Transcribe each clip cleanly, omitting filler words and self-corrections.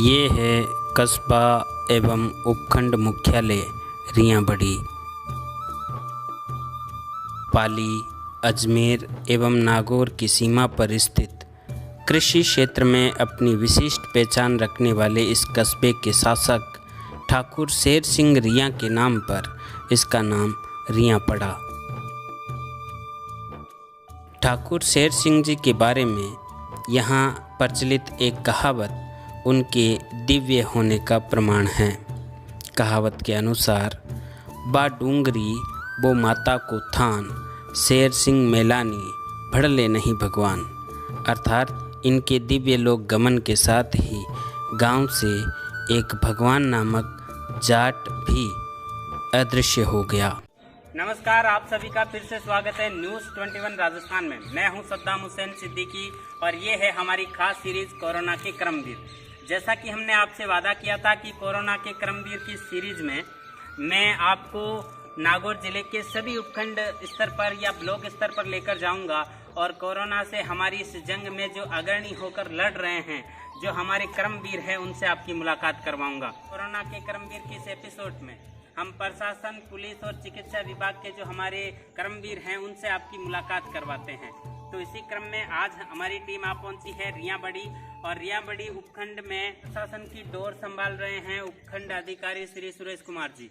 ये है कस्बा एवं उपखंड मुख्यालय रियांबड़ी। पाली, अजमेर एवं नागौर की सीमा पर स्थित कृषि क्षेत्र में अपनी विशिष्ट पहचान रखने वाले इस कस्बे के शासक ठाकुर शेर सिंह रियां के नाम पर इसका नाम रियां पड़ा। ठाकुर शेर सिंह जी के बारे में यहाँ प्रचलित एक कहावत उनके दिव्य होने का प्रमाण है। कहावत के अनुसार बा डूंगरी वो माता को थान, शेर सिंह मेलानी भड़ले नहीं भगवान। अर्थात इनके दिव्य लोक गमन के साथ ही गांव से एक भगवान नामक जाट भी अदृश्य हो गया। नमस्कार, आप सभी का फिर से स्वागत है न्यूज़ 21 राजस्थान में। मैं हूं सद्दाम हुसैन सिद्दीकी और ये है हमारी खास सीरीज कोरोना के क्रमवीर। जैसा कि हमने आपसे वादा किया था कि कोरोना के क्रमवीर की सीरीज में मैं आपको नागौर जिले के सभी उपखंड स्तर पर या ब्लॉक स्तर पर लेकर जाऊंगा और कोरोना से हमारी इस जंग में जो अग्रणी होकर लड़ रहे हैं, जो हमारे क्रमवीर हैं, उनसे आपकी मुलाकात करवाऊंगा। कोरोना के क्रमवीर के इस एपिसोड में हम प्रशासन, पुलिस और चिकित्सा विभाग के जो हमारे कर्मवीर हैं उनसे आपकी मुलाकात करवाते हैं। तो इसी क्रम में आज हमारी टीम आ पहुंची है रियांबड़ी और रियांबड़ी उपखंड में प्रशासन की डोर संभाल रहे हैं उपखंड अधिकारी श्री सुरेश कुमार जी।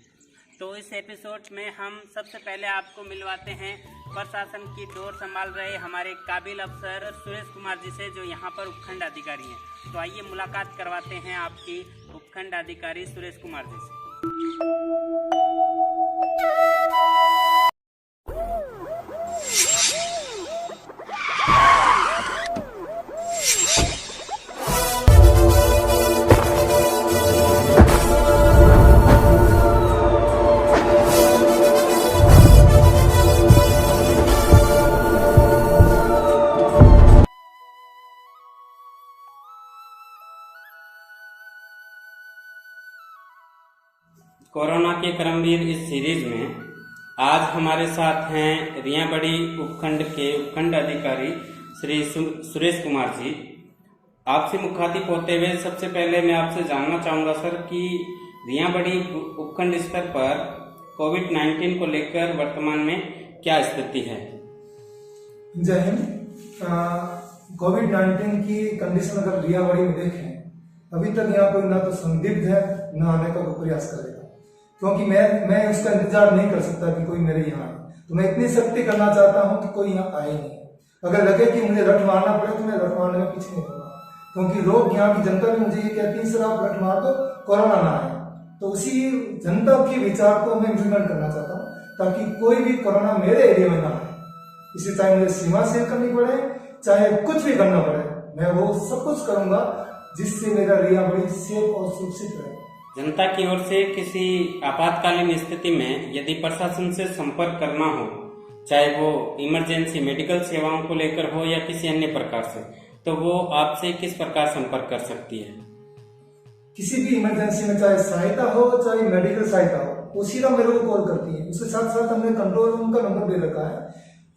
तो इस एपिसोड में हम सबसे पहले आपको मिलवाते हैं प्रशासन की डोर संभाल रहे हमारे काबिल अफसर सुरेश कुमार जी से, जो यहाँ पर उपखंड अधिकारी हैं। तो आइए मुलाकात करवाते हैं आपकी उपखंड अधिकारी सुरेश कुमार जी से। कोरोना के क्रमवीर इस सीरीज में आज हमारे साथ हैं रियांबड़ी उपखंड के उपखंड अधिकारी श्री सुरेश कुमार जी। आपसे मुखातिब होते हुए सबसे पहले मैं आपसे जानना चाहूँगा सर कि रियांबड़ी उपखंड स्तर पर कोविड-19 को लेकर वर्तमान में क्या स्थिति है? जय हिंद। कोविड-19 की कंडीशन अगर रियांबड़ी में देखें, अभी तक यहाँ कोई ना तो संदिग्ध है न आने का कोई प्रयास करेगा, क्योंकि मैं उसका इंतजार नहीं कर सकता कि कोई मेरे यहाँ आए। तो मैं इतनी सख्ती करना चाहता हूँ कि कोई यहाँ आए नहीं। अगर लगे कि मुझे रट मारना पड़े तो मैं रट मारने में पीछे नहीं होगा, क्योंकि लोग यहाँ की जनता भी मुझे ये कहती है सर आप रट मार दो कोरोना ना आए। तो उसी जनता के विचार को मैं इम्प्लीमेंट करना चाहता हूँ ताकि कोई भी कोरोना मेरे एरिया में ना आए। इसे चाहे मुझे सीमा सील करनी पड़े, चाहे कुछ भी करना पड़े, मैं वो सब कुछ करूंगा जिससे मेरा रियांबड़ी सेफ और सुरक्षित रहे। जनता की ओर से किसी आपातकालीन स्थिति में यदि प्रशासन से संपर्क करना हो, चाहे वो इमरजेंसी मेडिकल सेवाओं को लेकर हो या किसी अन्य प्रकार से, तो वो आपसे किस प्रकार संपर्क कर सकती है? किसी भी इमरजेंसी में चाहे सहायता हो चाहे मेडिकल सहायता हो, वो सीधा मेरे को कॉल करती है। उसके साथ साथ हमने कंट्रोल रूम का नंबर दे रखा है,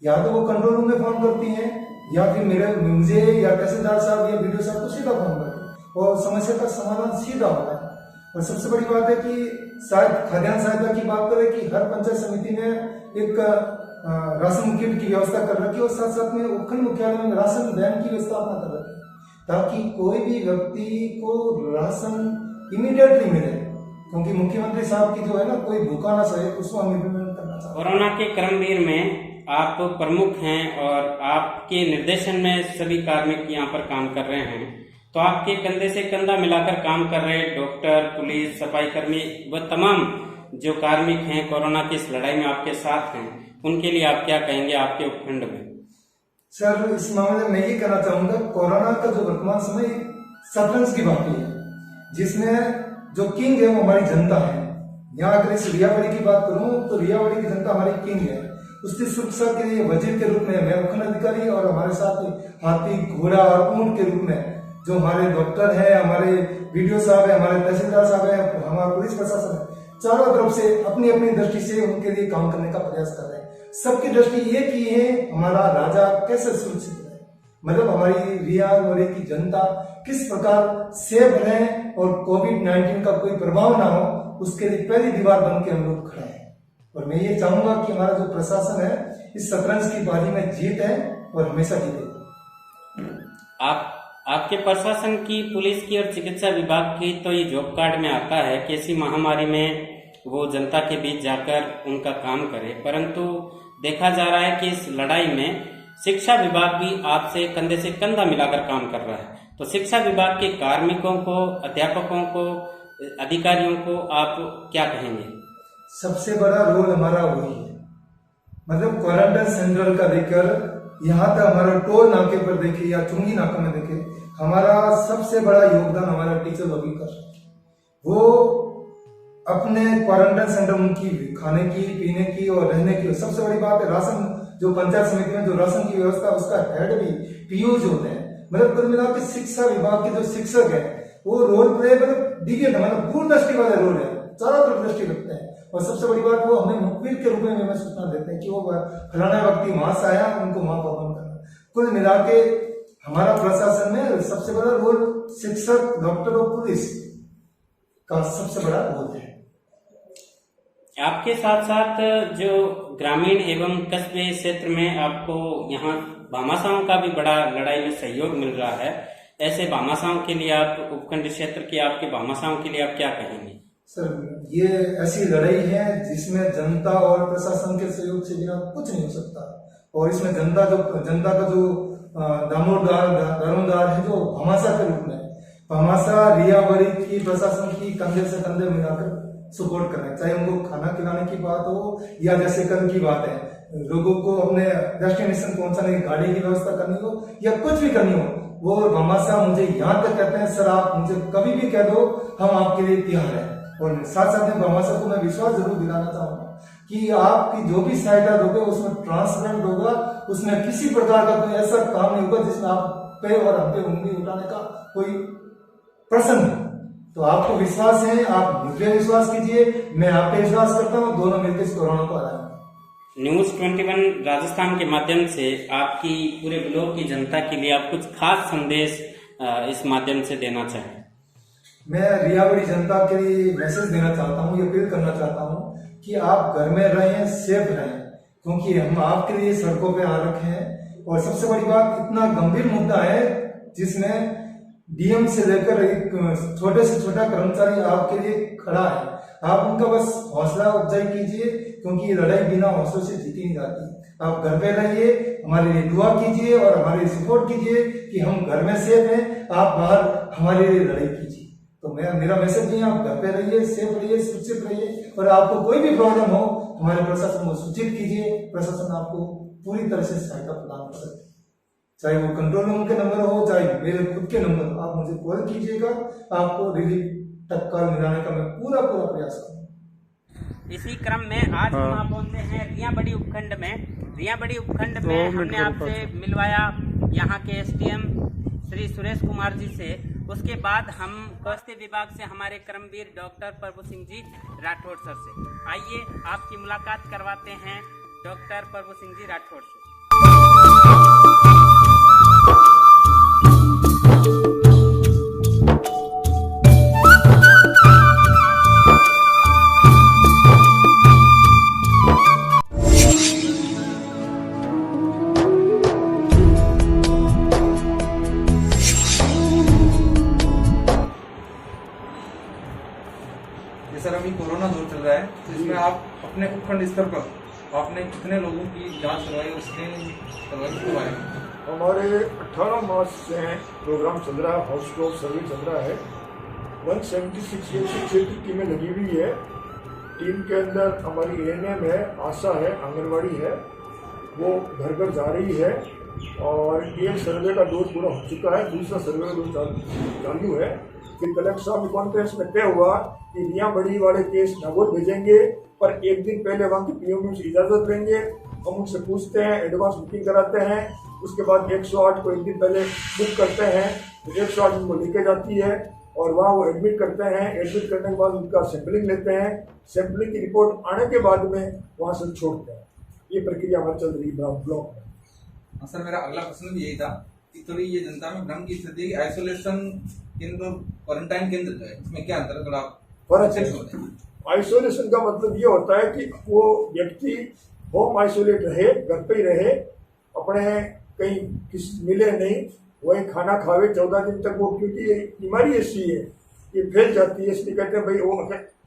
या तो वो कंट्रोल रूम में फोन करती है या फिर मुझे या तहसीलदार साहब या बीडीओ साहब को सीधा फोन करती है और समस्या का समाधान सीधा होता है। और सबसे बड़ी बात है कि शायद खाद्यान्न सहायता की बात करें कि हर पंचायत समिति ने एक राशन किट की व्यवस्था कर रखी है और साथ साथ में उपखंड मुख्यालय में राशन वैन की स्थापना कर रखी है ताकि कोई भी व्यक्ति को राशन इमीडिएटली मिले, क्योंकि मुख्यमंत्री साहब की जो है ना कोई भूखा ना सहे, उसको हम इम्प्लीमेंट करना चाहते हैं। कोरोना के क्रमवीर में आप प्रमुख हैं और आपके निर्देशन में सभी कार्मिक यहाँ पर काम कर रहे हैं, तो आपके कंधे से कंधा मिलाकर काम कर रहे डॉक्टर, पुलिस, सफाई कर्मी व तमाम जो कार्मिक हैं कोरोना की इस लड़ाई में आपके साथ हैं, उनके लिए आप क्या कहेंगे आपके उपखंड में? सर, इस मामले में ये कहना चाहूंगा, कोरोना का जो वर्तमान समय शतरंज की बात है, जिसमें जो किंग है वो हमारी जनता है। यहाँ अगर इस रियांबड़ी की बात करूं तो रियांबड़ी की जनता हमारी किंग है। उसकी सुरक्षा के लिए वजीर के रूप में मैं उपखंड अधिकारी और हमारे साथ हाथी, घोड़ा और ऊंट के रूप में जो हमारे डॉक्टर है, हमारे बीडीओ साहब है, हमारे तहसीलदार साहब है, हमारा पुलिस प्रशासन है, चारों तरफ से अपनी अपनी दृष्टि से उनके लिए काम करने का प्रयास कर रहे हैं। सबकी दृष्टि ये की है हमारा राजा कैसे सुरक्षित रहे, मतलब हमारी रियांबड़ी की जनता किस प्रकार सेफ रहे और कोविड-19 का कोई प्रभाव ना हो, उसके लिए पहली दीवार बन के हम लोग खड़े हैं। और मैं ये चाहूंगा कि हमारा जो प्रशासन है इस शतरंज की बाजी में जीत है और हमेशा जीतेगा। आपके प्रशासन की, पुलिस की और चिकित्सा विभाग की तो ये जॉब कार्ड में आता है कि ऐसी महामारी में वो जनता के बीच जाकर उनका काम करे, परंतु देखा जा रहा है कि इस लड़ाई में शिक्षा विभाग भी आपसे कंधे से कंधा मिलाकर काम कर रहा है। तो शिक्षा विभाग के कार्मिकों को, अध्यापकों को, अधिकारियों को आप क्या कहेंगे? सबसे बड़ा रोल हमारा वही है, मतलब क्वारंटाइन सेंटर का लेकर यहाँ तक हमारा टोल नाके पर देखे या चुंगी नाका में देखे, हमारा सबसे बड़ा योगदान हमारा टीचर लोग कर रहे हैं। वो अपने क्वारंटाइन सेंटर उनकी खाने की, पीने की और रहने की, सबसे बड़ी बात है राशन, जो पंचायत समिति में जो राशन की व्यवस्था, उसका हेड भी पीयू जो होते हैं। मतलब कुल मिला के शिक्षा विभाग के जो शिक्षक है वो रोल प्ले मतलब दिव्य, मतलब दूरदृष्टि वाले रोल है, चारों तरफ दृष्टि रखते हैं। और सबसे बड़ी बात वो हमें मुखबिर के रूप में हमें सूचना देते हैं कि वो फलाना व्यक्ति वहां से आया, उनको वहां परफॉर्म करना। कुल मिला के हमारा प्रशासन में सबसे बड़ा रोल शिक्षक, डॉक्टर और पुलिस का सबसे बड़ा रोल है। आपके साथ साथ जो ग्रामीण एवं कस्बे क्षेत्र में आपको यहाँ भामाशाहों का भी बड़ा लड़ाई में सहयोग मिल रहा है, ऐसे भामाशाहों के लिए आप, उपखंड क्षेत्र के आपके भामाशाहों के लिए आप क्या कहेंगे? सर, ये ऐसी लड़ाई है जिसमें जनता और प्रशासन के सहयोग से बिना कुछ नहीं हो सकता। और इसमें जनता का जो दारोमदार है, जो भामाशाह के रूप में, भामाशाह रियाबड़ी की प्रशासन की कंधे से कंधे मिलाकर सपोर्ट करना है। चाहे उनको खाना खिलाने की बात हो या जैसे कल की बात है, लोगों को अपने डेस्टिनेशन पहुंचाने की गाड़ी की व्यवस्था करनी हो या कुछ भी करनी हो, वो भामाशाह मुझे यहाँ तक कहते हैं, सर आप मुझे कभी भी कह दो, हम आपके लिए तैयार हैं। और साथ साथ में भामाशाह को मैं विश्वास जरूर दिलाना चाहूंगा कि आपकी जो भी सहायता दोगे उसमें ट्रांसपेरेंट होगा, उसमें किसी प्रकार का कोई ऐसा काम नहीं होगा जिसमें आप पे और हफ्ते उंगली उठाने का कोई प्रश्न नहीं। तो आपको विश्वास है, आप मुझे विश्वास कीजिए, मैं आप पे विश्वास करता हूँ, दोनों मिलकर इस कोरोना को हराएंगे। न्यूज 21 राजस्थान के माध्यम से आपकी पूरे ब्लॉक की जनता के लिए आप कुछ खास संदेश इस माध्यम से देना चाहें? मैं रियाबड़ी जनता के लिए मैसेज देना चाहता हूँ, ये अपील करना चाहता हूँ कि आप घर में रहें, सेफ रहें, क्योंकि हम आपके लिए सड़कों पे आ रखे हैं। और सबसे बड़ी बात, इतना गंभीर मुद्दा है जिसमें डीएम से लेकर एक छोटे से छोटा कर्मचारी आपके लिए खड़ा है। आप उनका बस हौसला अफजाई कीजिए, क्योंकि ये लड़ाई बिना हौसलों से जीती नहीं जाती। आप घर पे रहिए, हमारे लिए दुआ कीजिए और हमारे लिए सपोर्ट कीजिए कि हम घर में सेफ हैं, आप बाहर हमारे लिए लड़ाई कीजिए। तो मेरा मैसेज नहीं है, आप घर पे रहिए, सेफ रहिए, सुरक्षित रहिए, और आपको कोई भी प्रॉब्लम हो हमारे प्रशासन को सूचित कीजिए। प्रशासन आपको पूरी तरह से सहायता प्रदान कर सकते हैं, चाहे वो कंट्रोल रूम के नंबर हो, चाहे मेरे खुद के नंबर हो, आप मुझे कॉल कीजिएगा, आपको रिलीफ तत्काल मिलाने का मैं पूरा प्रयास करूँगा। इसी क्रम में आज हम आप पहुंचे हैं रियाबड़ी उपखंड में। रियाबड़ी उपखंड में हमने आपसे मिलवाया यहाँ के एसडीएम श्री सुरेश कुमार जी से। उसके बाद हम स्वास्थ्य विभाग से हमारे कर्मवीर डॉक्टर प्रभु सिंह जी राठौड़ सर से, आइए आपकी मुलाकात करवाते हैं डॉक्टर प्रभु सिंह जी राठौड़ से। सर, अभी कोरोना दौर चल रहा है, तो इसमें आप अपने उपखंड स्तर पर आपने कितने लोगों की जांच करवाई और स्क्रीनिंग करवाई, उसके बारे में? हमारे 18 मार्च से प्रोग्राम चल रहा है, हाउस टू हाउस सर्वे चल रहा है। 176 की टीमें लगी हुई है। टीम के अंदर हमारी एएनएम है, आशा है, आंगनवाड़ी है, वो घर घर जा रही है। और एक सर्वे का डोज पूरा हो चुका है, दूसरा सर्वे का डोज चालू है। फिर कलेक्टर साहब कॉन्फ्रेंस में तय हुआ कि रियाबड़ी वाले केस नागौर भेजेंगे, पर एक दिन पहले वहाँ की पीएमओ से इजाजत लेंगे। हम उनसे पूछते हैं, एडवांस बुकिंग कराते हैं, उसके बाद 108 को एक दिन पहले बुक करते हैं, तो 108 उनको लेके जाती है और वहाँ वो एडमिट करते हैं। एडमिट करने के बाद उनका सैंपलिंग लेते हैं, सैंपलिंग की रिपोर्ट आने के बाद में वहाँ से छोड़ते हैं। ये प्रक्रिया हमारी चल रही है ब्लॉक में। सर, मेरा अगला प्रश्न भी यही था कि थोड़ी ये जनता में भ्रम की स्थिति है। आइसोलेशन केंद्र और क्वारंटाइन केंद्र जो है इसमें क्या अंतर है, अगर आप फर्क है। आइसोलेशन का मतलब ये होता है कि वो व्यक्ति होम आइसोलेट रहे, घर पे ही रहे, अपने कहीं किसी मिले नहीं, वही खाना खावे 14 दिन तक। वो क्योंकि ये बीमारी ऐसी है, ये फैल जाती है, इसलिए कहते हैं भाई वो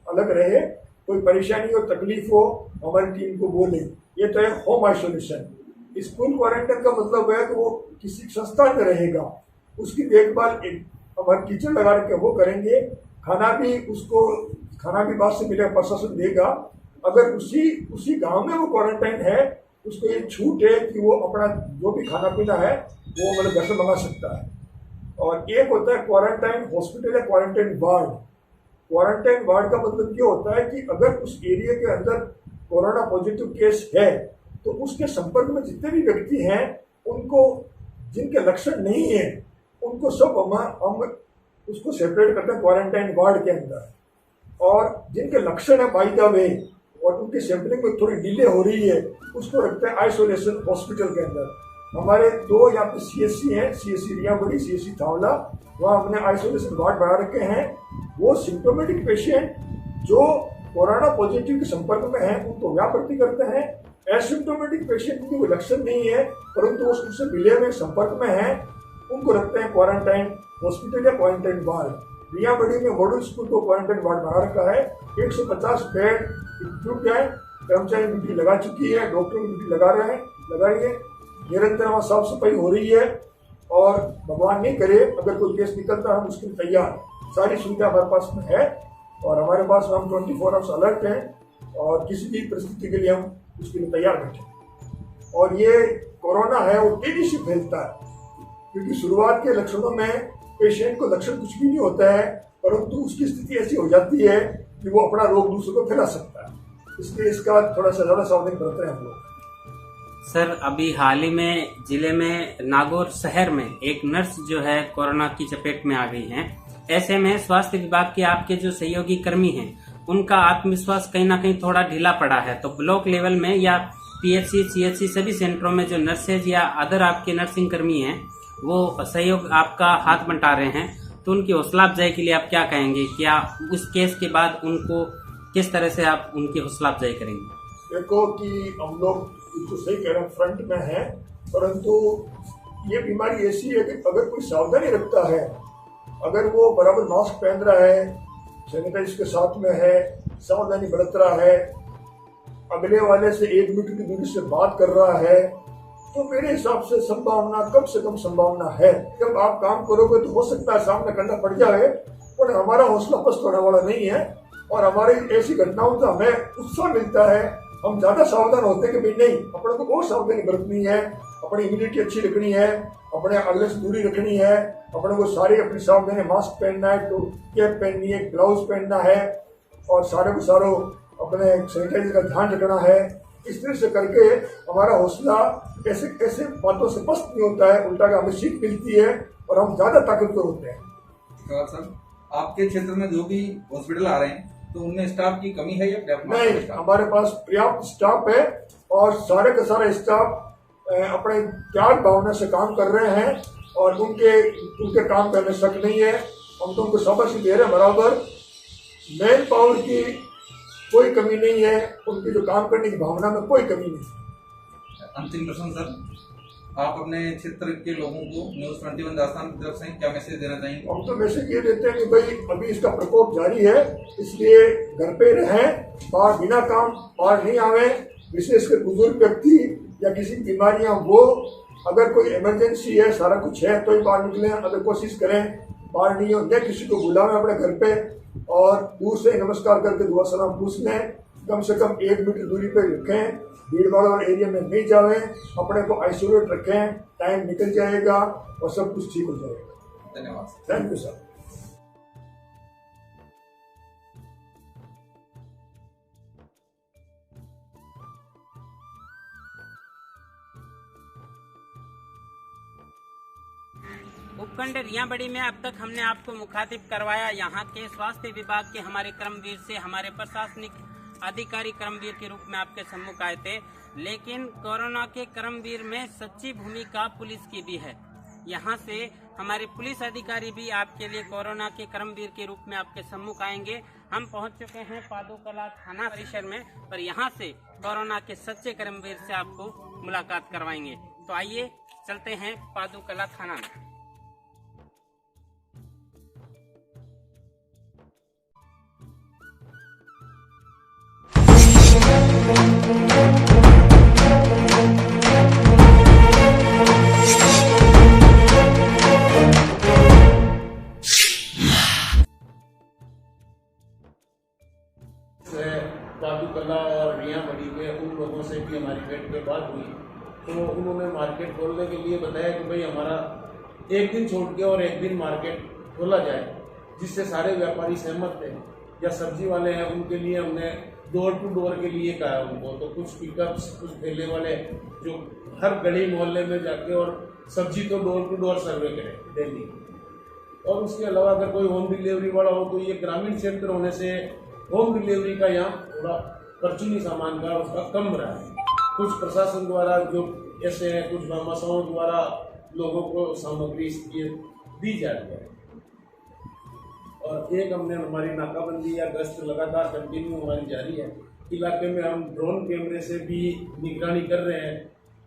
अलग रहे, कोई परेशानी हो तकलीफ हो हमारी टीम को बोले। ये तो है होम आइसोलेशन। स्कूल क्वारंटाइन का मतलब है कि वो किसी संस्थान में रहेगा, उसकी देखभाल हमारे टीचर लगा रखे वो करेंगे, खाना भी बाहर से मिलेगा, प्रशासन देगा। अगर उसी गांव में वो क्वारंटाइन है, उसको ये छूट है कि वो अपना जो भी खाना पीना है वो मतलब घर से मंगा सकता है। और एक होता है क्वारंटाइन हॉस्पिटल या क्वारंटाइन वार्ड। क्वारंटाइन वार्ड का मतलब ये होता है कि अगर उस एरिया के अंदर कोरोना पॉजिटिव केस है तो उसके संपर्क में जितने भी व्यक्ति हैं उनको, जिनके लक्षण नहीं है, उनको सब हम उसको सेपरेट करते हैं क्वारंटाइन वार्ड के अंदर। और जिनके लक्षण है बाय द वे और उनकी सैंपलिंग में थोड़ी डिले हो रही है, उसको रखते हैं आइसोलेशन हॉस्पिटल के अंदर। हमारे 2 यहाँ पे CSC हैं, CSC रियाबड़ी, CSC थावला, वहाँ हमने आइसोलेशन वार्ड बना रखे हैं। वो सिम्टोमेटिक पेशेंट जो कोरोना पॉजिटिव के संपर्क में हैं उनको वहाँ भर्ती करते हैं। एसिम्टोमेटिक पेशेंट की कोई लक्षण नहीं है परंतु वो उससे मिले हुए संपर्क में हैं, उनको रखते हैं क्वारंटाइन हॉस्पिटल या क्वारंटाइन वार्ड। रियाबड़ी में मॉडल स्कूल को क्वारंटाइन वार्ड बना रखा है। 150 बेड इक्विप्ड है, कर्मचारी ड्यूटी लगा चुकी है, डॉक्टर की ड्यूटी लगा रही है। निरंतर वहाँ साफ सफाई हो रही है और भगवान नहीं करे अगर कोई केस निकलता है हम उसके लिए तैयार, सारी सुविधा हमारे पास में है। और हमारे पास हम 24 आवर्स अलर्ट हैं और किसी भी परिस्थिति के लिए हम उसके लिए तैयार बैठे। और ये कोरोना है वो तेजी से फैलता है, क्योंकि शुरुआत के लक्षणों में पेशेंट को लक्षण कुछ भी नहीं होता है परंतु उसकी स्थिति ऐसी हो जाती है कि वो अपना रोग दूसरों को फैला सकता है। इसलिए इसका थोड़ा सा ज़्यादा सावधानी बरत रहे हैं हम लोग। सर, अभी हाल ही में जिले में नागौर शहर में एक नर्स जो है कोरोना की चपेट में आ गई हैं। ऐसे में स्वास्थ्य विभाग के आपके जो सहयोगी कर्मी हैं उनका आत्मविश्वास कहीं ना कहीं थोड़ा ढीला पड़ा है। तो ब्लॉक लेवल में या PHC, CHC सभी सेंटरों में जो नर्सेज या अदर आपके नर्सिंग कर्मी हैं वो सहयोग आपका हाथ बंटा रहे हैं, तो उनकी हौसला अफजाई के लिए आप क्या कहेंगे? क्या उस केस के बाद उनको किस तरह से आप उनकी हौसला अफजाई करेंगे? देखो कि हम लोग बिल्कुल सही कह रहे हैं, फ्रंट में है, परंतु ये बीमारी ऐसी है कि अगर कोई सावधानी रखता है, अगर वो बराबर मास्क पहन रहा है, सैनिटाइज के साथ में है, सावधानी बरत रहा है, अगले वाले से 1 मीटर की दूरी से बात कर रहा है, तो मेरे हिसाब से संभावना कम से कम संभावना है। जब आप काम करोगे तो हो सकता है सामने करना पड़ जाए, पर हमारा हौसला पस्त होने वाला नहीं है। और हमारी ऐसी घटनाओं से हमें उत्साह मिलता है, हम ज्यादा सावधान होते हैं कि भाई नहीं, अपने को बहुत सावधानी बरतनी है, अपनी इम्यूनिटी अच्छी रखनी है, अपने अगले से दूरी रखनी है, अपने को सारी अपनी सावधानी, मास्क पहनना है, तो कैप पहननी है, ग्लव्स पहनना है और सारे को सारो अपने सैनिटाइजर का ध्यान रखना है। इस तरह से करके हमारा हौसला ऐसे बातों से पस्त नहीं होता है, उल्टा का हमें सीख मिलती है और हम ज्यादा ताकतवर होते हैं। सर, आपके क्षेत्र में जो भी हॉस्पिटल आ रहे हैं तो उनमें स्टाफ की कमी है या पर्याप्त? नहीं, हमारे पास पर्याप्त स्टाफ है और सारे का सारा स्टाफ अपने त्याग भावना से काम कर रहे हैं और उनके काम करने शक नहीं है। हम तो उनको शाबाशी दे रहे हैं बराबर। मैन पावर की कोई कमी नहीं है, उनकी जो काम करने की भावना में कोई कमी नहीं है। अंतिम प्रश्न सर, आप अपने क्षेत्र के लोगों को न्यूज़ 21 राजस्थान की तरफ से क्या मैसेज देना चाहेंगे? हम तो मैसेज ये देते हैं कि भाई अभी इसका प्रकोप जारी है, इसलिए घर पे रहें, बाहर बिना काम बाहर नहीं आवे। विशेषकर बुजुर्ग व्यक्ति या किसी बीमारियां वो, अगर कोई इमरजेंसी है, सारा कुछ है तो ही बाहर निकलें। अगर कोशिश करें बाहर नहीं हो, या किसी को बुलावें अपने घर पे और दूर से नमस्कार करके दुआ सलाम पूछ लें। कम से कम 1 मीटर दूरी पे रखें, भीड़ भाड़ वाले एरिया में नहीं जावें, अपने को आइसोलेट रखें, टाइम निकल जाएगा और सब कुछ ठीक हो जाएगा। धन्यवाद। Thank you sir. उपखंड रियाबड़ी में अब तक हमने आपको मुखातिब करवाया यहाँ के स्वास्थ्य विभाग के हमारे कर्मवीर से। हमारे प्रशासनिक अधिकारी कर्मवीर के रूप में आपके सम्मुख आए थे, लेकिन कोरोना के कर्मवीर में सच्ची भूमिका पुलिस की भी है। यहाँ से हमारे पुलिस अधिकारी भी आपके लिए कोरोना के कर्मवीर के रूप में आपके सम्मुख आएंगे। हम पहुंच चुके हैं पादुकला थाना परिसर में, पर यहाँ से कोरोना के सच्चे कर्मवीर से आपको मुलाकात करवाएंगे। तो आइए चलते हैं पादुकला थाना में। पादुकला और रिया बड़ी के उन लोगों से भी हमारी बैठ के बात हुई, तो उन्होंने मार्केट खोलने के लिए बताया कि भाई हमारा एक दिन छोड़ के और एक दिन मार्केट खोला जाए, जिससे सारे व्यापारी सहमत थे। या सब्जी वाले हैं उनके लिए हमने डोर टू डोर के लिए कहा उनको, तो कुछ पिकअप्स, कुछ ठेले वाले जो हर गली मोहल्ले में जाके और सब्जी तो डोर टू डोर सर्वे करें डेली। और उसके अलावा अगर कोई होम डिलीवरी वाला हो तो ये ग्रामीण क्षेत्र होने से होम डिलीवरी का यहाँ थोड़ा परचूनी सामान का उसका कम रहा है। कुछ प्रशासन द्वारा जो ऐसे हैं, कुछ भामाशाहों द्वारा लोगों को सामग्री दी जाती है। और एक हमने हमारी नाकाबंदी या गश्त लगातार कंटिन्यू हमारी जारी है। इलाके में हम ड्रोन कैमरे से भी निगरानी कर रहे हैं।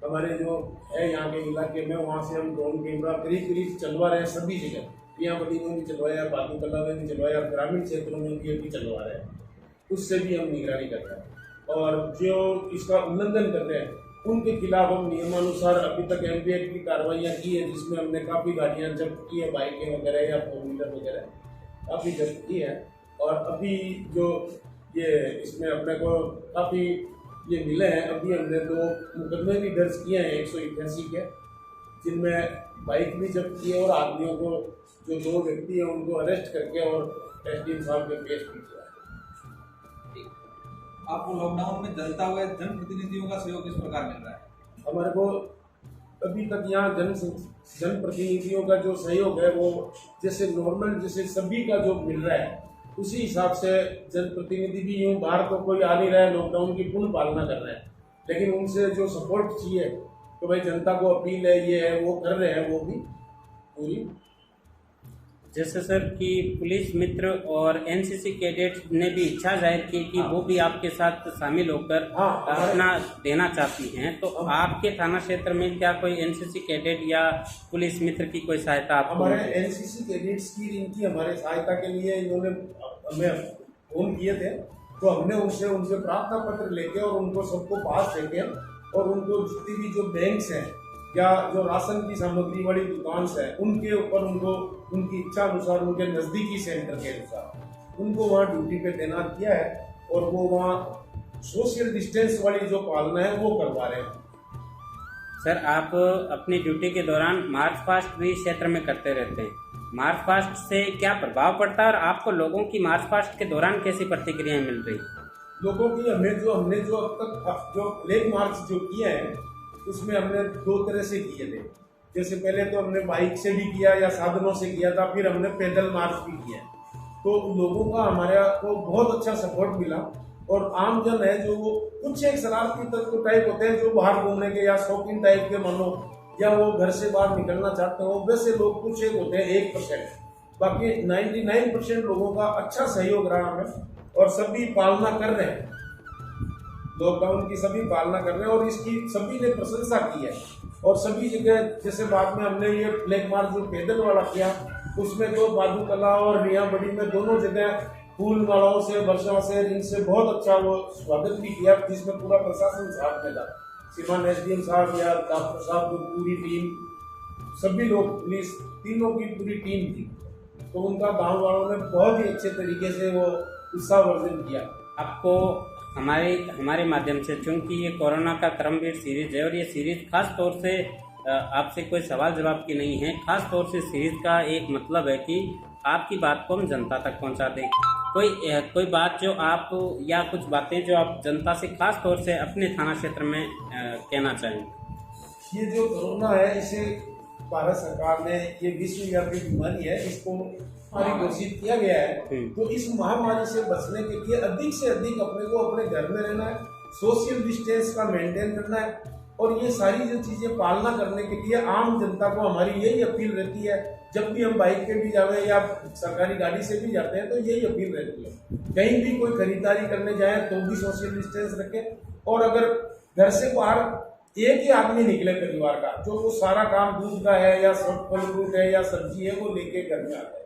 हमारे जो है यहाँ के इलाके में, वहाँ से हम ड्रोन कैमरा करीब चलवा रहे हैं सभी जगह। यहाँ बड़ी में भी चलवाया, पादुकला में भी चलवाया, ग्रामीण क्षेत्रों में भी अभी चलवा रहे हैं। उससे भी हम निगरानी कर रहे हैं। और जो इसका उल्लंघन कर रहे हैं उनके खिलाफ हम नियमानुसार अभी तक MVAct की कार्रवाइयाँ की है, जिसमें हमने काफ़ी गाड़ियाँ जब्त की है, बाइकें वगैरह या 4 व्हीलर वगैरह काफ़ी जब्त की है। और अभी जो ये इसमें अपने को काफ़ी ये मिले हैं, अभी हमने 2 मुकदमे भी दर्ज किए हैं 188 के, जिनमें बाइक भी जब्त की है और आदमियों को जो 2 व्यक्ति हैं उनको अरेस्ट करके और SDM साहब के पेश भी किया है। आपको लॉकडाउन में जनता हुए जनप्रतिनिधियों का सहयोग किस प्रकार मिल रहा है? हमारे को अभी तक यहाँ जनप्रतिनिधियों का जो सहयोग है वो जैसे नॉर्मल जैसे सभी का जो मिल रहा है उसी हिसाब से जनप्रतिनिधि भी यूँ बाहर तो कोई आ नहीं रहा है, लॉकडाउन की पूर्ण पालना कर रहे हैं, लेकिन उनसे जो सपोर्ट चाहिए तो भाई जनता को अपील है ये है वो कर रहे हैं वो भी पूरी। जैसे सर कि पुलिस मित्र और NCC कैडेट्स ने भी इच्छा जाहिर की कि वो भी आपके साथ शामिल होकर अपना देना चाहती हैं, तो आपके थाना क्षेत्र में क्या कोई NCC कैडेट या पुलिस मित्र की कोई सहायता आपको? हमारे NCC कैडेट्स की इनकी हमारे सहायता के लिए इन्होंने हमें फोन किए थे, तो हमने उनसे प्रार्थना पत्र लेके और उनको सबको पास देके और उनको जितनी भी जो बैंक्स हैं या जो राशन की सामग्री वाली दुकान है उनके ऊपर उनको उनकी इच्छा अनुसार उनके नज़दीकी सेंटर के अनुसार उनको वहाँ ड्यूटी पे तैनात किया है और वो वहाँ सोशल डिस्टेंस वाली जो पालना है वो करवा रहे हैं। सर आप अपनी ड्यूटी के दौरान मार्च पास्ट भी क्षेत्र में करते रहते हैं, मार्च पास्ट से क्या प्रभाव पड़ता है और आपको लोगों की मार्च पास्ट के दौरान कैसी प्रतिक्रियाएं मिल रही? लोगों की हमने जो अब तक जो फ्लैग मार्च जो किए हैं उसमें हमने 2 तरह से किए थे। जैसे पहले तो हमने बाइक से भी किया या साधनों से किया था, फिर हमने पैदल मार्च भी किया, तो लोगों का हमारे को बहुत अच्छा सपोर्ट मिला। और आम जन है जो वो कुछ एक शरारती तत्व टाइप होते हैं जो बाहर घूमने के या शौकीन टाइप के मानो या वो घर से बाहर निकलना चाहते हो, वैसे लोग कुछ एक होते हैं 1%, बाकी 99% लोगों का अच्छा सहयोग रहा हमें और सभी पालना कर रहे हैं, लॉकडाउन की सभी पालना कर रहे हैं और इसकी सभी ने प्रशंसा की है। और सभी जगह जैसे बाद में हमने ये फ्लैग मार्च जो पैदल वाला किया उसमें तो पादुकला और रिया बड़ी में दोनों जगह फूल मालाओं से वर्षा से इनसे बहुत अच्छा वो स्वागत भी किया, जिसमें पूरा प्रशासन साथ में था, श्रीमान SDM साहब या डॉक्टर साहब की पूरी टीम, सभी लोग पुलिस तीनों की पूरी टीम थी, तो उनका गाँव वालों ने बहुत ही अच्छे तरीके से वो उत्साहवर्धन किया। आपको हमारे माध्यम से, चूंकि ये कोरोना का क्रमवीर सीरीज है और ये सीरीज खास तौर से आपसे कोई सवाल जवाब की नहीं है, खास तौर से सीरीज का एक मतलब है कि आपकी बात को हम जनता तक पहुंचा दें। कोई बात जो आप या कुछ बातें जो आप जनता से खास तौर से अपने थाना क्षेत्र में कहना चाहें? ये जो कोरोना है इसे भारत सरकार ने ये विश्वव्यापी बीमारी है, इसको महामारी घोषित किया गया है, तो इस महामारी से बचने के लिए अधिक से अधिक अपने को अपने घर में रहना है, सोशल डिस्टेंस का मेंटेन करना है और ये सारी जो चीजें पालना करने के लिए आम जनता को हमारी यही अपील रहती है। जब भी हम बाइक पे भी जावे या सरकारी गाड़ी से भी जाते हैं तो यही अपील रहती है, कहीं भी कोई खरीदारी करने जाए तो भी सोशल डिस्टेंस रखें। और अगर घर से बाहर एक ही आदमी निकले परिवार का, जो वो सारा काम दूध का है या फल फ्रूट है या सब्जी है वो लेके घर में आता है,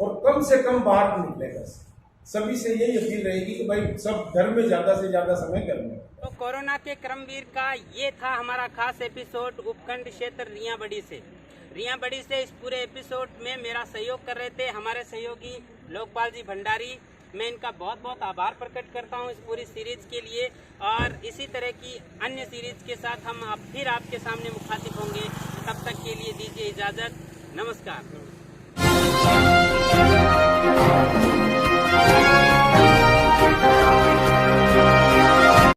और कम से कम बाहर निकले घर से। सभी से यही अपील रहेगी कि भाई सब घर में ज्यादा से ज्यादा समय घर में। तो कोरोना के क्रमवीर का ये था हमारा खास एपिसोड उपखंड क्षेत्र रियाबड़ी से। रियाबड़ी से इस पूरे एपिसोड में मेरा सहयोग कर रहे थे हमारे सहयोगी लोकपाल जी भंडारी। मैं इनका बहुत बहुत आभार प्रकट करता हूं इस पूरी सीरीज के लिए, और इसी तरह की अन्य सीरीज के साथ हम फिर आपके सामने मुखातिब होंगे। तब तक के लिए दीजिए इजाजत, नमस्कार।